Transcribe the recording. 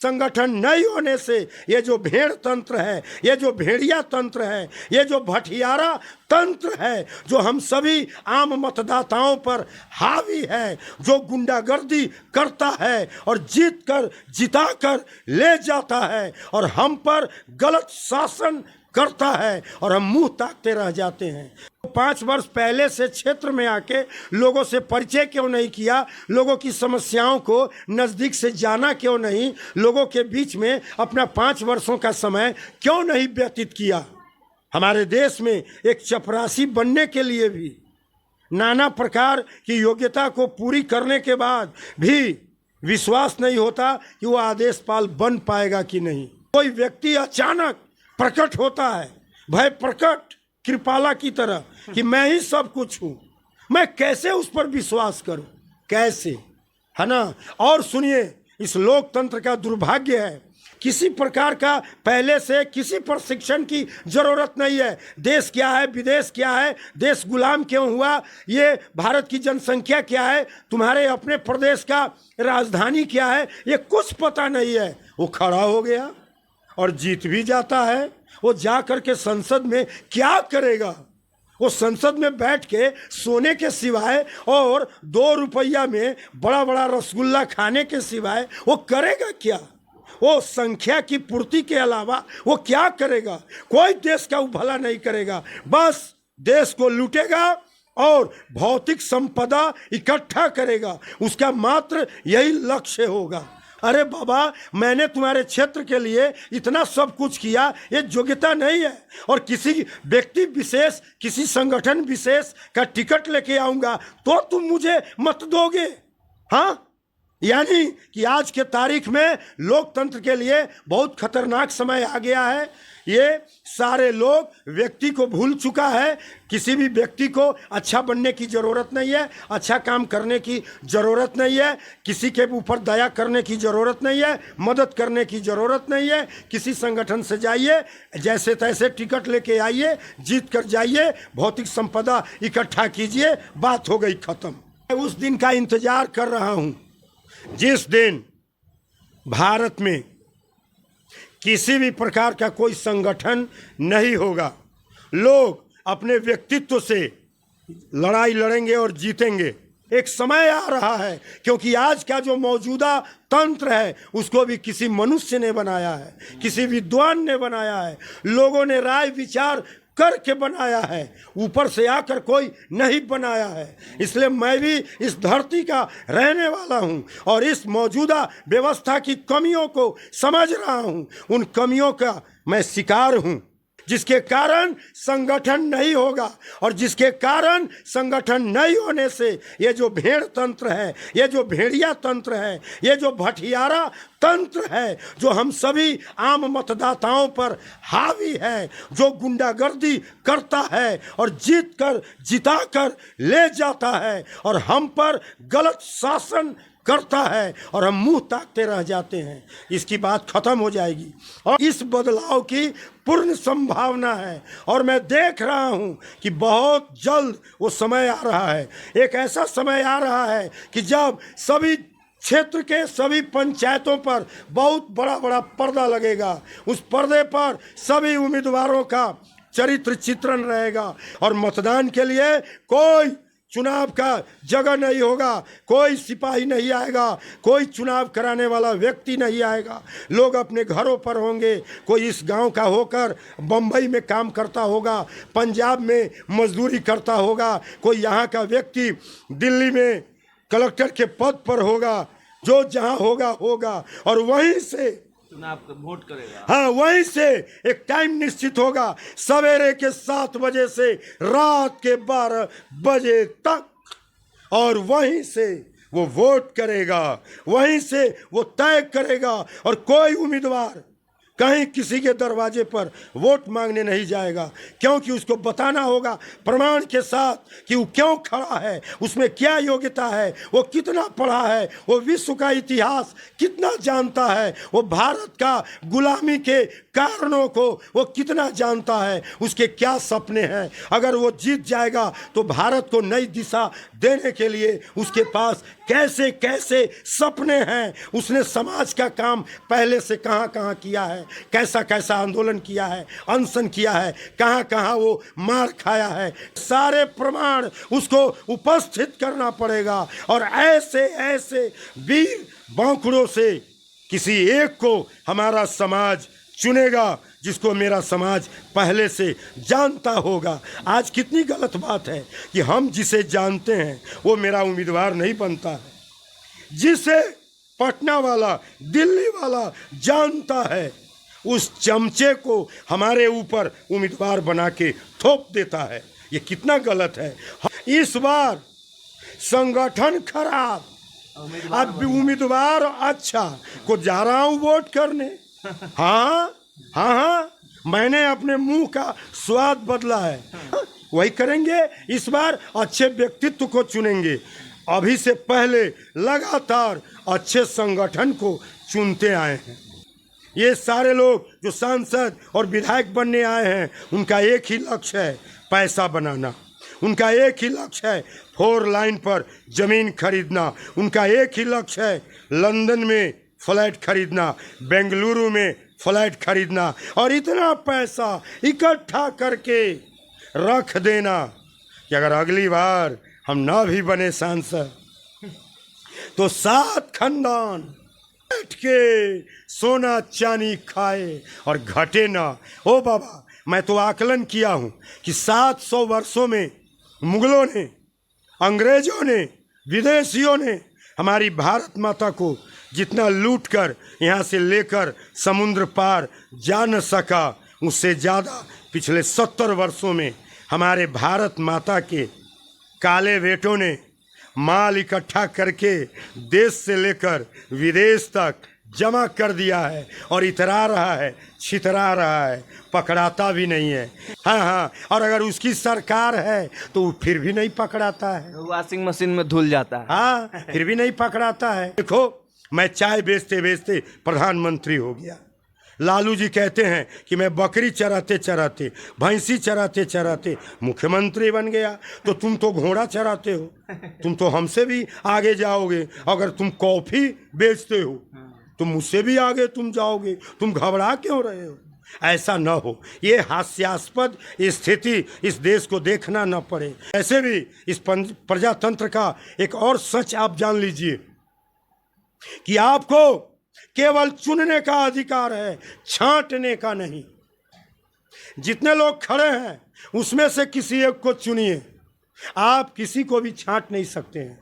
संगठन नहीं होने से ये जो भेड़ तंत्र है, ये जो भेड़िया तंत्र है, ये जो भटियारा तंत्र है, जो हम सभी आम मतदाताओं पर हावी है, जो गुंडागर्दी करता है और जीत कर जिता कर ले जाता है और हम पर गलत शासन करता है और हम मुंह ताकते रह जाते हैं। 5 वर्ष पहले से क्षेत्र में आके लोगों से परिचय क्यों नहीं किया, लोगों की समस्याओं को नज़दीक से जाना क्यों नहीं, लोगों के बीच में अपना 5 वर्षों का समय क्यों नहीं व्यतीत किया। हमारे देश में एक चपरासी बनने के लिए भी नाना प्रकार की योग्यता को पूरी करने के बाद भी विश्वास नहीं होता कि वो आदेशपाल बन पाएगा कि नहीं। कोई व्यक्ति अचानक प्रकट होता है, भय प्रकट कृपाला की तरह, कि मैं ही सब कुछ हूँ, मैं कैसे उस पर विश्वास करूँ, कैसे, है ना। और सुनिए, इस लोकतंत्र का दुर्भाग्य है, किसी प्रकार का पहले से किसी प्रशिक्षण की जरूरत नहीं है। देश क्या है, विदेश क्या है, देश गुलाम क्यों हुआ, ये भारत की जनसंख्या क्या है, तुम्हारे अपने प्रदेश का राजधानी क्या है, ये कुछ पता नहीं है। वो खड़ा हो गया और जीत भी जाता है। वो जा कर के संसद में क्या करेगा, वो संसद में बैठ के सोने के सिवाय और 2 रुपया में बड़ा बड़ा रसगुल्ला खाने के सिवाय वो करेगा क्या। वो संख्या की पूर्ति के अलावा वो क्या करेगा। कोई देश का भला नहीं करेगा, बस देश को लूटेगा और भौतिक संपदा इकट्ठा करेगा, उसका मात्र यही लक्ष्य होगा। अरे बाबा, मैंने तुम्हारे क्षेत्र के लिए इतना सब कुछ किया, ये योग्यता नहीं है। और किसी व्यक्ति विशेष, किसी संगठन विशेष का टिकट लेके आऊँगा तो तुम मुझे मत दोगे। हाँ, यानी कि आज के तारीख में लोकतंत्र के लिए बहुत खतरनाक समय आ गया है। ये सारे लोग व्यक्ति को भूल चुका है। किसी भी व्यक्ति को अच्छा बनने की ज़रूरत नहीं है, अच्छा काम करने की ज़रूरत नहीं है, किसी के ऊपर दया करने की ज़रूरत नहीं है, मदद करने की ज़रूरत नहीं है। किसी संगठन से जाइए, जैसे तैसे टिकट लेके आइए, जीत कर जाइए, भौतिक संपदा इकट्ठा कीजिए, बात हो गई ख़त्म। मैं उस दिन का इंतज़ार कर रहा हूँ जिस दिन भारत में किसी भी प्रकार का कोई संगठन नहीं होगा, लोग अपने व्यक्तित्व से लड़ाई लड़ेंगे और जीतेंगे। एक समय आ रहा है, क्योंकि आज का जो मौजूदा तंत्र है उसको भी किसी मनुष्य ने बनाया है, किसी विद्वान ने बनाया है, लोगों ने राय विचार करके बनाया है, ऊपर से आकर कोई नहीं बनाया है। इसलिए मैं भी इस धरती का रहने वाला हूँ और इस मौजूदा व्यवस्था की कमियों को समझ रहा हूँ। उन कमियों का मैं शिकार हूँ, जिसके कारण संगठन नहीं होगा और जिसके कारण संगठन नहीं होने से ये जो भेड़ तंत्र है, ये जो भेड़िया तंत्र है, ये जो भटियारा तंत्र है, जो हम सभी आम मतदाताओं पर हावी है, जो गुंडागर्दी करता है और जीत कर जिता कर ले जाता है और हम पर गलत शासन करता है और हम मुंह ताकते रह जाते हैं, इसकी बात खत्म हो जाएगी। और इस बदलाव की पूर्ण संभावना है और मैं देख रहा हूं कि बहुत जल्द वो समय आ रहा है। एक ऐसा समय आ रहा है कि जब सभी क्षेत्र के सभी पंचायतों पर बहुत बड़ा बड़ा पर्दा लगेगा। उस पर्दे पर सभी उम्मीदवारों का चरित्र चित्रण रहेगा और मतदान के लिए कोई चुनाव का जगह नहीं होगा, कोई सिपाही नहीं आएगा, कोई चुनाव कराने वाला व्यक्ति नहीं आएगा। लोग अपने घरों पर होंगे, कोई इस गांव का होकर बम्बई में काम करता होगा, पंजाब में मजदूरी करता होगा, कोई यहाँ का व्यक्ति दिल्ली में कलेक्टर के पद पर होगा, जो जहाँ होगा होगा और वहीं से चुनाव वोट करेगा। हाँ, वहीं से एक टाइम निश्चित होगा, सवेरे के 7 बजे से रात के 12 बजे तक, और वहीं से वो वोट करेगा, वहीं से वो तय करेगा और कोई उम्मीदवार कहीं किसी के दरवाजे पर वोट मांगने नहीं जाएगा, क्योंकि उसको बताना होगा प्रमाण के साथ कि वो क्यों खड़ा है, उसमें क्या योग्यता है, वो कितना पढ़ा है, वो विश्व का इतिहास कितना जानता है, वो भारत का गुलामी के कारणों को वो कितना जानता है, उसके क्या सपने हैं। अगर वो जीत जाएगा तो भारत को नई दिशा देने के लिए उसके पास कैसे कैसे सपने हैं। उसने समाज का काम पहले से कहाँ कहाँ किया है, कैसा कैसा आंदोलन किया है, अनशन किया है, कहाँ कहाँ वो मार खाया है, सारे प्रमाण उसको उपस्थित करना पड़ेगा। और ऐसे ऐसे वीर बांकुड़ों से किसी एक को हमारा समाज चुनेगा जिसको मेरा समाज पहले से जानता होगा। आज कितनी गलत बात है कि हम जिसे जानते हैं वो मेरा उम्मीदवार नहीं बनता है, जिसे पटना वाला दिल्ली वाला जानता है उस चमचे को हमारे ऊपर उम्मीदवार बना के थोप देता है। ये कितना गलत है। इस बार संगठन खराब, अब उम्मीदवार अच्छा को जा रहा हूँ वोट करने। हाँ हाँ हाँ, मैंने अपने मुंह का स्वाद बदला है। वही करेंगे इस बार, अच्छे व्यक्तित्व को चुनेंगे। अभी से पहले लगातार अच्छे संगठन को चुनते आए हैं। ये सारे लोग जो सांसद और विधायक बनने आए हैं उनका एक ही लक्ष्य है पैसा बनाना, उनका एक ही लक्ष्य है 4 लाइन पर ज़मीन खरीदना, उनका एक ही लक्ष्य है लंदन में फ्लैट खरीदना, बेंगलुरु में फ्लैट खरीदना और इतना पैसा इकट्ठा करके रख देना कि अगर अगली बार हम ना भी बने सांसद तो 7 खानदान बैठ के सोना चांदी खाए और घटे ना। ओ बाबा, मैं तो आकलन किया हूँ कि 700 वर्षों में मुगलों ने, अंग्रेजों ने, विदेशियों ने हमारी भारत माता को जितना लूट कर यहाँ से लेकर समुद्र पार जा न सका, उससे ज़्यादा पिछले 70 वर्षों में हमारे भारत माता के काले बेटों ने माल इकट्ठा करके देश से लेकर विदेश तक जमा कर दिया है और इतरा रहा है, छितरा रहा है, पकड़ाता भी नहीं है। हाँ हाँ, और अगर उसकी सरकार है तो वो फिर भी नहीं पकड़ाता है, वॉशिंग मशीन में धुल जाता है। हाँ फिर भी नहीं पकड़ाता है। देखो, मैं चाय बेचते बेचते प्रधानमंत्री हो गया। लालू जी कहते हैं कि मैं बकरी चराते चराते, भैंसी चराते चराते मुख्यमंत्री बन गया। तो तुम तो घोड़ा चराते हो, तुम तो हमसे भी आगे जाओगे। अगर तुम कॉफ़ी बेचते हो तो मुझसे भी आगे तुम जाओगे। तुम घबरा क्यों रहे हो? ऐसा न हो, ये हास्यास्पद स्थिति इस देश को देखना न पड़े। ऐसे भी इस प्रजातंत्र का एक और सच आप जान लीजिए कि आपको केवल चुनने का अधिकार है, छांटने का नहीं। जितने लोग खड़े हैं उसमें से किसी एक को चुनिए, आप किसी को भी छांट नहीं सकते हैं।